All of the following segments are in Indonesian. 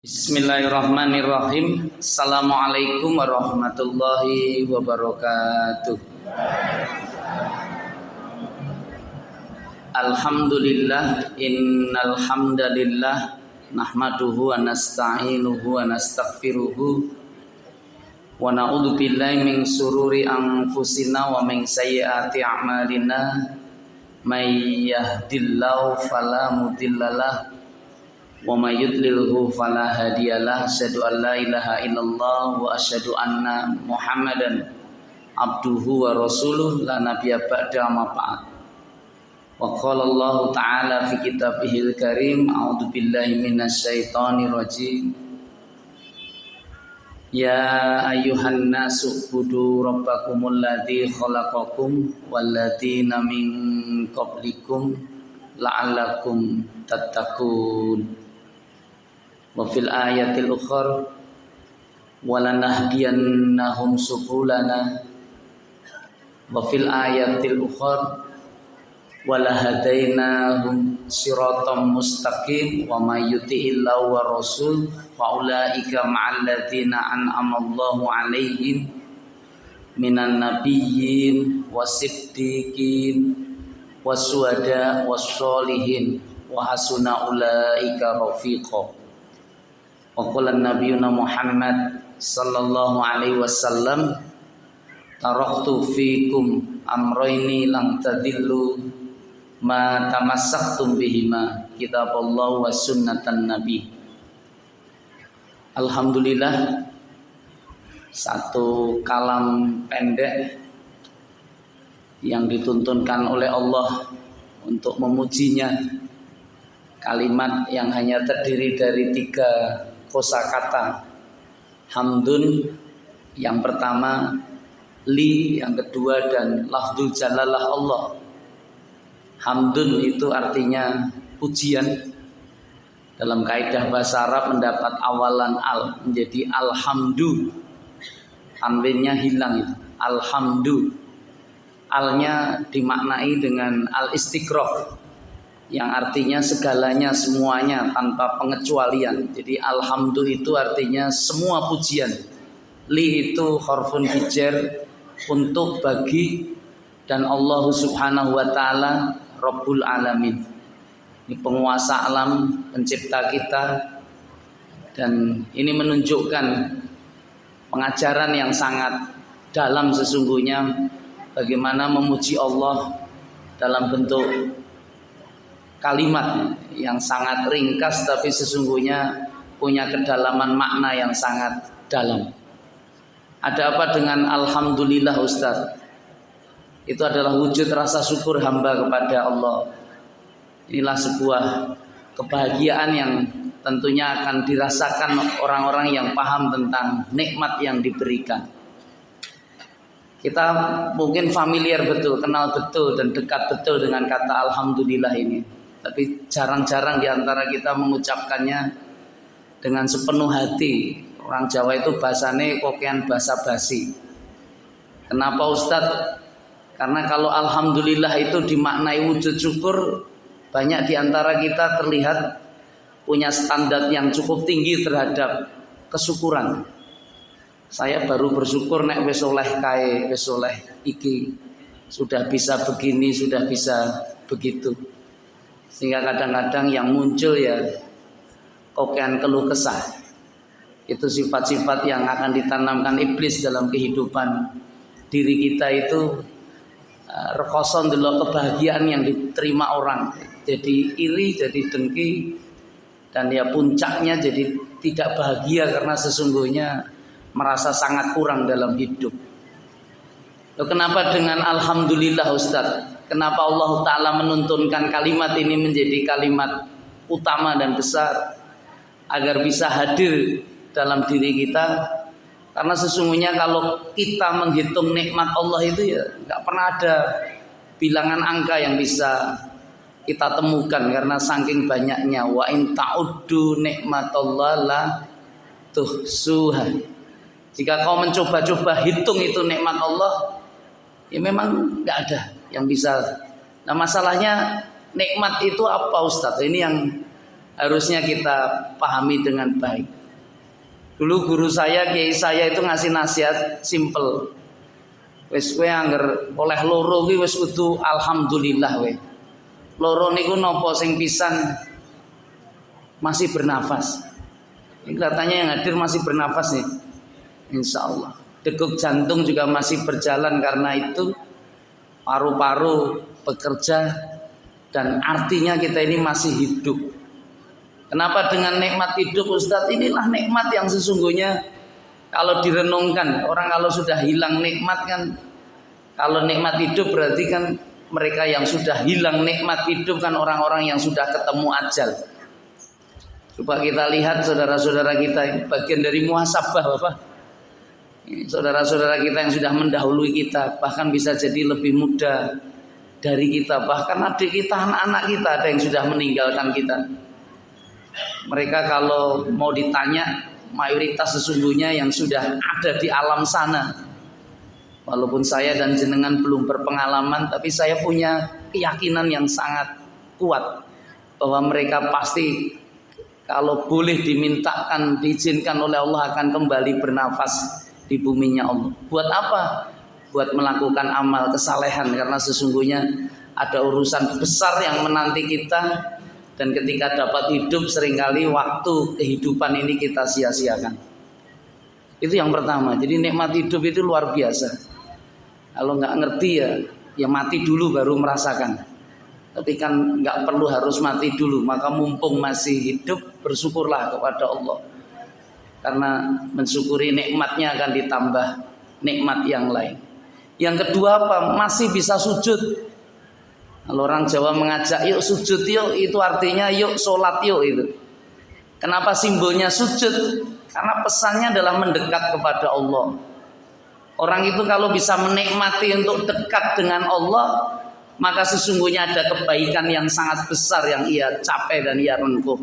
Bismillahirrahmanirrahim. Assalamualaikum warahmatullahi wabarakatuh. Alhamdulillah, innal hamdalillah nahmaduhu wa nasta'inuhu wa nastaghfiruhu wa na'udzu billahi min sururi anfusina wa min sayyiati a'malina. May yahdihillahu fala mudhillalah wa may yudlilhu fala hadiyalah. Asyhadu an la ilaha illallah wa asyhadu anna Muhammadan abduhu wa rasuluh la nabiyya ba'da ma ba'd. Wa qala Allah ta'ala fi kitabihil karim, a'udzu billahi minasy syaithanir rajim. Ya ayyuhan nasu ubudu rabbakumul ladzi khalaqakum wal ladzina min qablikum la'allakum tattaqun. Wa fil ayatil ukhra walanahdiyannahum subulana wa fil ayatil ukhra walahadainahum siratam mustaqim wa may yuti'illahu wa rasul fa ulaika ma'al ladzina an'ama Allahu 'alaihim minan nabiyyin wasiddiqin wasuhada wassolihin wa hasuna ulaika rafiqa. Wa qala nabiyuna Muhammad sallallahu alaihi wasallam, taraktu fikum amrayni lang tadillu ma tamassaktum bihima, kitaballah wa sunnatan nabi. Alhamdulillah, satu kalam pendek yang dituntunkan oleh Allah untuk memujinya, kalimat yang hanya terdiri dari 3 kosakata. Hamdun yang pertama, li yang kedua, dan lafdzul jalalah Allah. Hamdun itu artinya pujian. Dalam kaidah bahasa Arab mendapat awalan al menjadi alhamdu. Tanwinnya hilang itu. Alhamdu. Alnya dimaknai dengan al-istighraq, yang artinya segalanya, semuanya, tanpa pengecualian. Jadi alhamdu itu artinya semua pujian. Li itu harfun hijar, untuk, bagi, dan Allah subhanahu wa ta'ala Rabbul alamin. Ini penguasa alam, pencipta kita. Dan ini menunjukkan pengajaran yang sangat dalam sesungguhnya, bagaimana memuji Allah dalam bentuk kalimat yang sangat ringkas tapi sesungguhnya punya kedalaman makna yang sangat dalam. Ada apa dengan alhamdulillah Ustaz? Itu adalah wujud rasa syukur hamba kepada Allah. Inilah sebuah kebahagiaan yang tentunya akan dirasakan orang-orang yang paham tentang nikmat yang diberikan. Kita mungkin familiar betul, kenal betul dan dekat betul dengan kata alhamdulillah ini. Tapi jarang-jarang diantara kita mengucapkannya dengan sepenuh hati. Orang Jawa itu bahasane kokean basa-basi. Kenapa Ustadz? Karena kalau alhamdulillah itu dimaknai wujud syukur, banyak diantara kita terlihat punya standar yang cukup tinggi terhadap kesyukuran. Saya baru bersyukur nek wis oleh kae, wis oleh iki, sudah bisa begini, sudah bisa begitu. Sehingga kadang-kadang yang muncul ya kokean keluh kesah. Itu sifat-sifat yang akan ditanamkan iblis dalam kehidupan diri kita itu. Rekoson dulu kebahagiaan yang diterima orang, jadi iri, jadi dengki, dan ya puncaknya jadi tidak bahagia karena sesungguhnya merasa sangat kurang dalam hidup. Loh, kenapa dengan alhamdulillah Ustaz? Kenapa Allah Ta'ala menuntunkan kalimat ini menjadi kalimat utama dan besar agar bisa hadir dalam diri kita? Karena sesungguhnya kalau kita menghitung nikmat Allah itu ya nggak pernah ada bilangan angka yang bisa kita temukan karena saking banyaknya. Wa in ta'uddu nikmatallah la tuhsuha. Jika kau mencoba-coba hitung itu nikmat Allah, ya memang nggak ada yang bisa. Nah masalahnya nikmat itu apa Ustadz? Ini yang harusnya kita pahami dengan baik. Dulu guru saya, kiai saya itu ngasih nasihat simple. Wis kowe angger oleh loro ki wis kudu alhamdulillah we. Loro niku napa sing pisan masih bernafas. Ini katanya yang hadir masih bernafas nih. Insya Allah. Degup jantung juga masih berjalan karena itu paru-paru bekerja dan artinya kita ini masih hidup. Kenapa dengan nikmat hidup Ustadz? Inilah nikmat yang sesungguhnya kalau direnungkan. Orang kalau sudah hilang nikmat kan, kalau nikmat hidup berarti kan mereka yang sudah hilang nikmat hidup kan orang-orang yang sudah ketemu ajal. Coba kita lihat saudara-saudara kita, bagian dari muhasabah Bapak. Saudara-saudara kita yang sudah mendahului kita, bahkan bisa jadi lebih muda dari kita, bahkan adik kita, anak-anak kita ada yang sudah meninggalkan kita. Mereka kalau mau ditanya, mayoritas sesungguhnya yang sudah ada di alam sana. Walaupun saya dan jenengan belum berpengalaman, tapi saya punya keyakinan yang sangat kuat bahwa mereka pasti kalau boleh dimintakan, diizinkan oleh Allah akan kembali bernafas di buminya Allah. Buat apa? Buat melakukan amal kesalehan, karena sesungguhnya ada urusan besar yang menanti kita. Dan ketika dapat hidup seringkali waktu kehidupan ini kita sia-siakan. Itu yang pertama. Jadi nikmat hidup itu luar biasa. Kalau nggak ngerti ya mati dulu baru merasakan. Tapi kan nggak perlu harus mati dulu. Maka mumpung masih hidup bersyukurlah kepada Allah. Karena mensyukuri nikmatnya akan ditambah nikmat yang lain. Yang kedua apa? Masih bisa sujud. Kalau orang Jawa mengajak yuk sujud yuk, itu artinya yuk sholat yuk itu. Kenapa simbolnya sujud? Karena pesannya adalah mendekat kepada Allah. Orang itu kalau bisa menikmati untuk dekat dengan Allah, maka sesungguhnya ada kebaikan yang sangat besar yang ia capai dan ia rengkuh.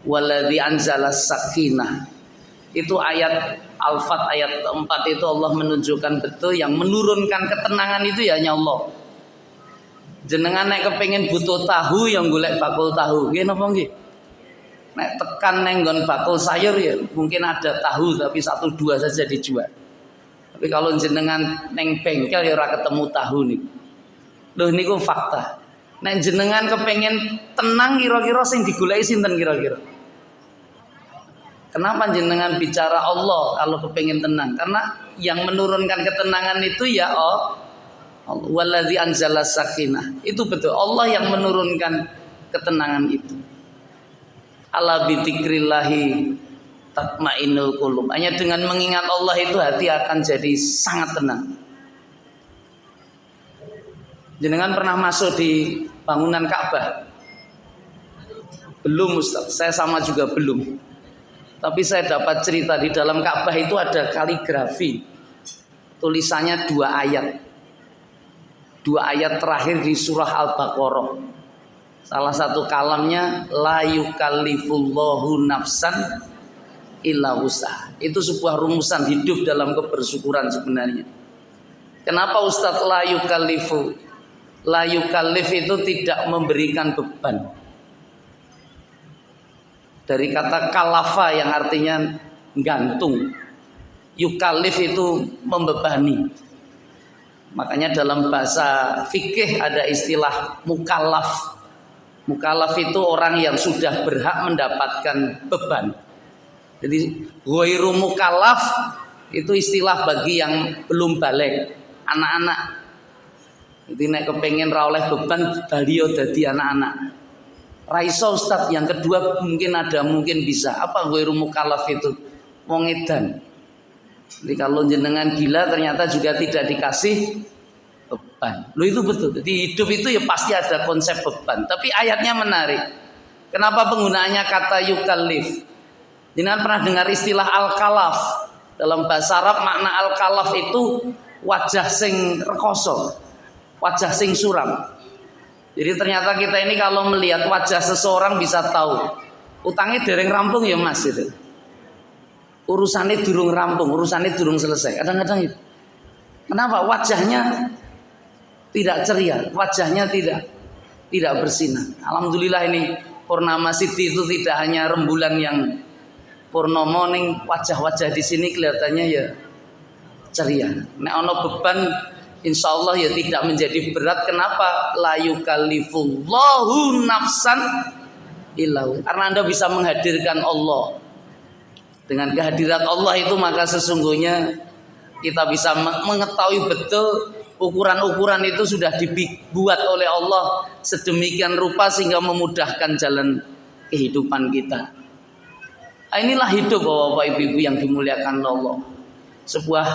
Waladzi anzalas sakinah. Itu ayat Al-Fat ayat 4 itu Allah menunjukkan betul yang menurunkan ketenangan itu ya hanya Allah. Jenengan nek kepengin butuh tahu yang golek bakul tahu. Nggih napa nggih? Nek tekan neng nggon bakul sayur ya mungkin ada tahu tapi 1-2 saja dijual. Tapi kalau jenengan neng bengkel ya ora ketemu tahu nih. Loh niku fakta. Nek jenengan kepengin tenang kira-kira sing digoleki sinten kira-kira? Kenapa jenengan bicara Allah kalau kepengin tenang? Karena yang menurunkan ketenangan itu ya Allah. Waladzi anzalas sakinah. Itu betul Allah yang menurunkan ketenangan itu. Ala bidzikrillahi tatmainnul qulub. Hanya dengan mengingat Allah itu hati akan jadi sangat tenang. Jenengan pernah masuk di bangunan Ka'bah? Belum Ustaz, saya sama juga belum. Tapi saya dapat cerita di dalam Ka'bah itu ada kaligrafi. Tulisannya 2 ayat. 2 ayat terakhir di surah Al-Baqarah. Salah satu kalamnya la yukallifullahu nafsan illa wus'aha. Itu sebuah rumusan hidup dalam kebersyukuran sebenarnya. Kenapa Ustadz la yukallifu? La yukallif itu tidak memberikan beban. Dari kata kalafa yang artinya gantung. Yukallif itu membebani. Makanya dalam bahasa fikih ada istilah mukallaf. Mukallaf itu orang yang sudah berhak mendapatkan beban. Jadi ghairu mukallaf itu istilah bagi yang belum balik, anak-anak. Jadi nek kepengen ra oleh beban baliyo dadi anak-anak. Ra iso Ustaz. Yang kedua mungkin bisa. Apa ghairu mukallaf itu? Wong edan. Jadi kalau jenengan gila ternyata juga tidak dikasih beban. Loh itu betul. Jadi hidup itu ya pasti ada konsep beban. Tapi ayatnya menarik. Kenapa penggunaannya kata yukallif? Jenengan pernah dengar istilah al-kalaf? Dalam bahasa Arab makna al-kalaf itu wajah sing rekoso, wajah sing suram. Jadi ternyata kita ini kalau melihat wajah seseorang bisa tahu utangnya dereng rampung ya Mas itu. Urusannya durung rampung, urusannya durung selesai. Kadang-kadang itu. Kenapa? Wajahnya tidak ceria, wajahnya tidak bersinar. Alhamdulillah ini Purnama Siti itu tidak hanya rembulan yang purnomo, ning wajah-wajah di sini kelihatannya ya ceria. Nek ono beban insya Allah ya tidak menjadi berat. Kenapa? La yukallifullahu nafsan illa wus'aha. Karena Anda bisa menghadirkan Allah. Dengan kehadiran Allah itu maka sesungguhnya kita bisa mengetahui betul ukuran-ukuran itu sudah dibuat oleh Allah sedemikian rupa sehingga memudahkan jalan kehidupan kita. Inilah hidup Bapak Ibu yang dimuliakan Allah. Sebuah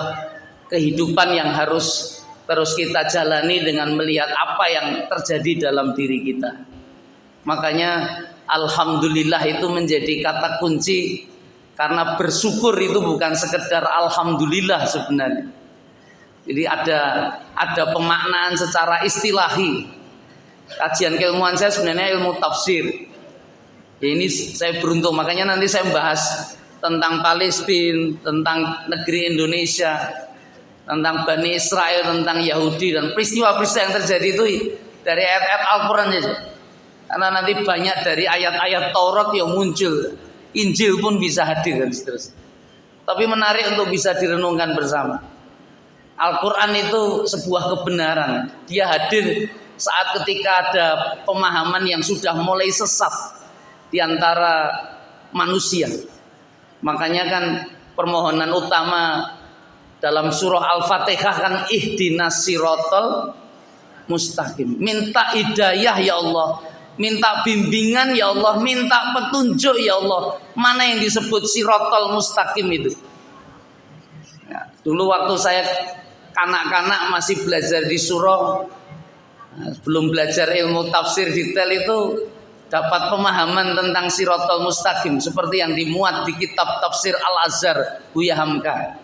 kehidupan yang harus terus kita jalani dengan melihat apa yang terjadi dalam diri kita. Makanya alhamdulillah itu menjadi kata kunci, karena bersyukur itu bukan sekedar alhamdulillah sebenarnya. Jadi ada pemaknaan secara istilahi. Kajian keilmuan saya sebenarnya ilmu tafsir. Ya, ini saya beruntung, makanya nanti saya bahas tentang Palestina, tentang negeri Indonesia, tentang Bani Israel, tentang Yahudi, dan peristiwa-peristiwa yang terjadi itu dari ayat-ayat Al-Quran saja. Karena nanti banyak dari ayat-ayat Taurat yang muncul, Injil pun bisa hadir dan seterusnya. Tapi menarik untuk bisa direnungkan bersama. Al-Quran itu sebuah kebenaran. Dia hadir saat ketika ada pemahaman yang sudah mulai sesat di antara manusia. Makanya kan permohonan utama dalam surah Al-Fatihah kan ihdinas siratal mustaqim. Minta hidayah ya Allah, minta bimbingan ya Allah, minta petunjuk ya Allah. Mana yang disebut siratal mustaqim itu? Ya, dulu waktu saya kanak-kanak masih belajar di surah, belum belajar ilmu tafsir detail itu, dapat pemahaman tentang siratal mustaqim seperti yang dimuat di kitab tafsir Al-Azhar Buya Hamka.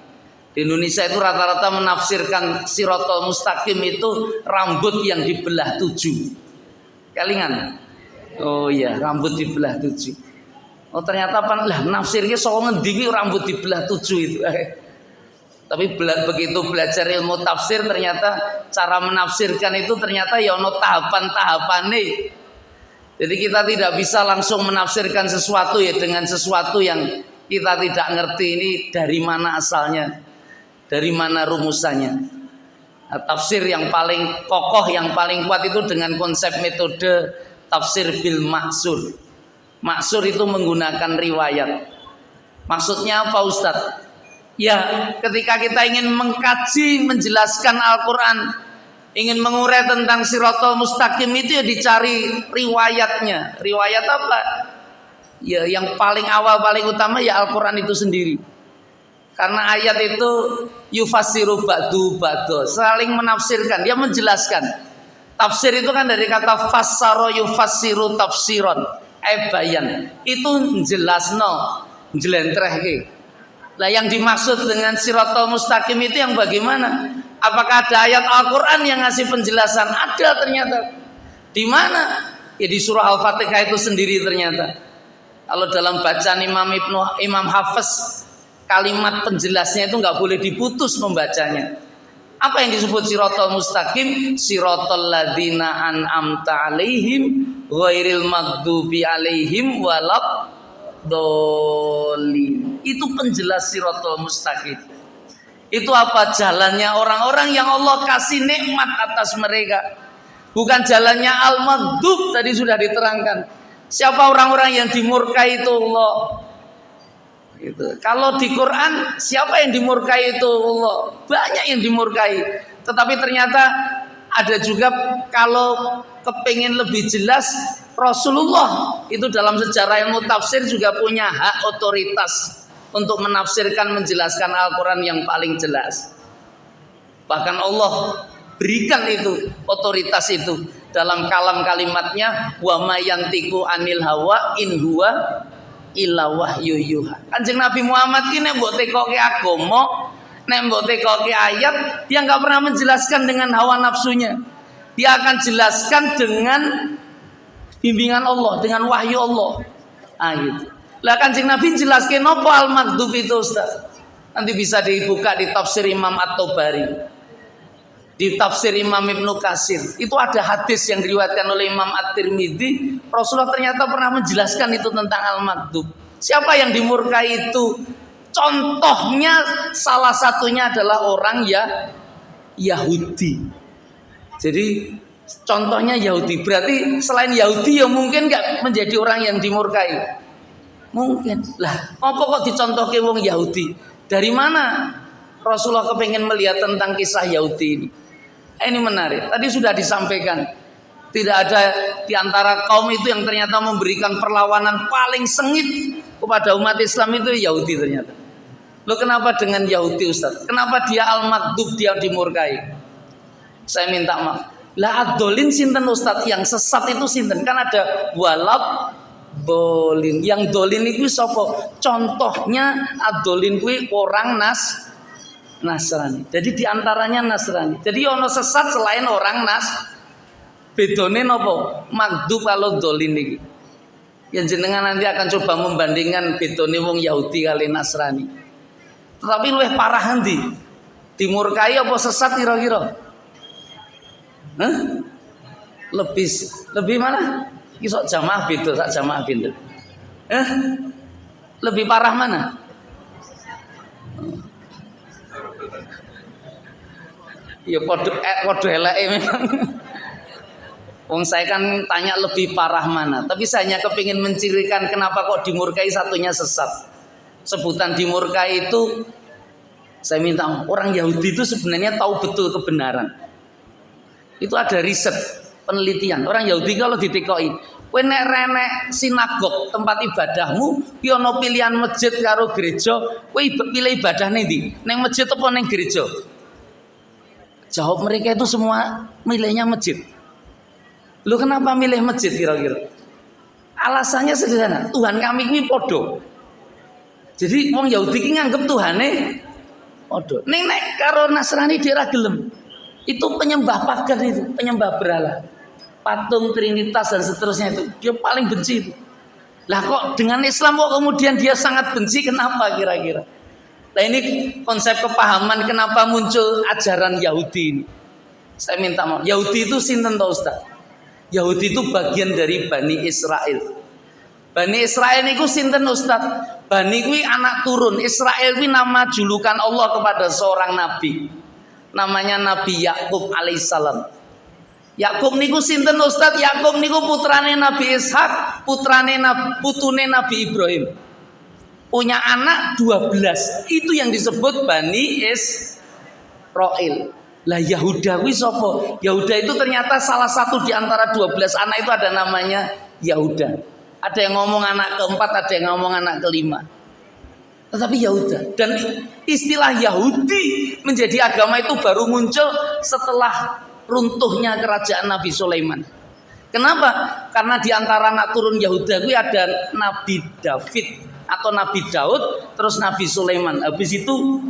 Di Indonesia itu rata-rata menafsirkan siratal mustaqim itu rambut yang dibelah 7. Kelingan? Oh iya, rambut dibelah 7. Oh ternyata apa? Lah nafsirnya soal ngendi rambut dibelah 7 itu. Tapi begitu belajar ilmu tafsir ternyata cara menafsirkan itu ternyata ya ono tahapan-tahapane. Jadi kita tidak bisa langsung menafsirkan sesuatu ya dengan sesuatu yang kita tidak ngerti ini dari mana asalnya, dari mana rumusannya. Nah, tafsir yang paling kokoh, yang paling kuat itu dengan konsep metode tafsir bil maksur. Maksur itu menggunakan riwayat. Maksudnya apa Ustadz? Ya, ketika kita ingin mengkaji, menjelaskan Al-Quran, ingin mengurai tentang siratal mustaqim itu ya dicari riwayatnya. Riwayat apa? Ya, yang paling awal, paling utama ya Al-Quran itu sendiri. Karena ayat itu yufassiru ba'du ba'du, saling menafsirkan, dia menjelaskan. Tafsir itu kan dari kata fassaro yufassiru tafsiron, bayan. Itu jelasno, jelentrehke. Lah yang dimaksud dengan siratal mustaqim itu yang bagaimana? Apakah ada ayat Al-Quran yang ngasih penjelasan? Ada ternyata. Di mana? Ya di surah Al-Fatihah itu sendiri ternyata. Kalau dalam bacaan Imam Hafiz, kalimat penjelasnya itu nggak boleh diputus membacanya. Apa yang disebut siratal mustaqim? Siratal ladzina an'amta alaihim ghairil maghdubi alaihim waladdallin. Itu penjelas siratal mustaqim. Itu apa? Jalannya orang-orang yang Allah kasih nikmat atas mereka. Bukan jalannya al-maghdub, tadi sudah diterangkan. Siapa orang-orang yang dimurkai itu Allah. Gitu. Kalau di Quran siapa yang dimurkai itu Allah? Banyak yang dimurkai. Tetapi ternyata ada juga kalau kepingin lebih jelas, Rasulullah itu dalam sejarah ilmu tafsir juga punya hak otoritas untuk menafsirkan, menjelaskan Al-Quran yang paling jelas. Bahkan Allah berikan itu otoritas itu dalam kalam kalimatnya, wa ma yantiqu anil hawa in huwa illa wahyu yuha. Kanjeng Nabi Muhammad ki nek mbok tekoke agama, nek mbok tekoke ayat, dia enggak pernah menjelaskan dengan hawa nafsunya. Dia akan jelaskan dengan bimbingan Allah, dengan wahyu Allah. Ah gitu. Lah Kanjeng Nabi jelaskan apa al-maghdub itu Ustaz. Nanti bisa dibuka di tafsir Imam At-Tabari. Di tafsir Imam Ibnu Katsir itu ada hadis yang diriwayatkan oleh Imam At-Tirmidzi. Rasulullah ternyata pernah menjelaskan itu tentang al-maghdub. Siapa yang dimurkai itu? Contohnya salah satunya adalah orang Yahudi. Jadi contohnya Yahudi. Berarti selain Yahudi ya mungkin nggak menjadi orang yang dimurkai. Mungkin. Lah, apa kok dicontohke wong Yahudi? Dari mana Rasulullah kepengen melihat tentang kisah Yahudi ini? Ini menarik. Tadi sudah disampaikan. Tidak ada di antara kaum itu yang ternyata memberikan perlawanan paling sengit kepada umat Islam itu Yahudi ternyata. Loh, kenapa dengan Yahudi, Ustaz? Kenapa dia al-maghdub, dia dimurkai? Saya minta maaf. Lah ad-dolin sinten, Ustaz? Yang sesat itu sinten? Kan ada walad dolin. Yang dolin itu sapa? Contohnya ad-dolin kuwi orang Nasrani. Jadi diantaranya Nasrani. Jadi ono sesat selain orang bedone nopo? Maghdub kalau dolin iki. Yang jenengan nanti akan coba membandingkan bedone wong Yahudi kali Nasrani. Tetapi luwih parah endi? Dimurkai apa sesat kira-kira? Hah? Lebih mana? Iki sok jamaah beda, sak jamaah beda. Lebih parah mana? Ya podo eleke memang. Wong saya kan tanya lebih parah mana, tapi saya hanya kepingin mencirikan kenapa kok dimurkai satunya sesat. Sebutan dimurkai itu saya minta orang Yahudi itu sebenarnya tahu betul kebenaran. Itu ada riset, penelitian. Orang Yahudi kalau ditekoi, kowe nek renek sinagog tempat ibadahmu, ki ono pilihan masjid karo gereja, kowe pilih ibadah ning ndi? Ning masjid apa ning gereja? Jawab mereka itu semua milihnya masjid. Lu kenapa milih masjid kira-kira? Alasannya sederhana, Tuhan kami ini podo. Jadi wong Yahudi ini nganggep Tuhane podo. Ning nek karo Nasrani dia ra gelem. Itu penyembah pagan itu, penyembah berhala. Patung Trinitas dan seterusnya itu dia paling benci itu. Lah kok dengan Islam kok kemudian dia sangat benci, kenapa kira-kira? Nah ini konsep kepahaman kenapa muncul ajaran Yahudi ini. Saya minta maaf. Yahudi itu sinten tau Ustaz? Yahudi itu bagian dari Bani Israel. Bani Israel itu sinten Ustaz? Bani kuwi anak turun. Israel kuwi nama julukan Allah kepada seorang nabi. Namanya Nabi Yakub alaihissalam. Yakub niku sinten Ustaz? Yakub niku putrane Nabi Ishak, putune Nabi Ibrahim. Punya anak 12. Itu yang disebut Bani Israel. Lah Yahuda kuwi sapa? Yahuda itu ternyata salah satu di antara 12 anak itu ada namanya Yahuda. Ada yang ngomong anak keempat, ada yang ngomong anak kelima. Tetapi Yahuda. Dan istilah Yahudi menjadi agama itu baru muncul setelah runtuhnya kerajaan Nabi Sulaiman. Kenapa? Karena di antara anak turun Yahuda kuwi ada Nabi David atau Nabi Daud, terus Nabi Sulaiman. Habis itu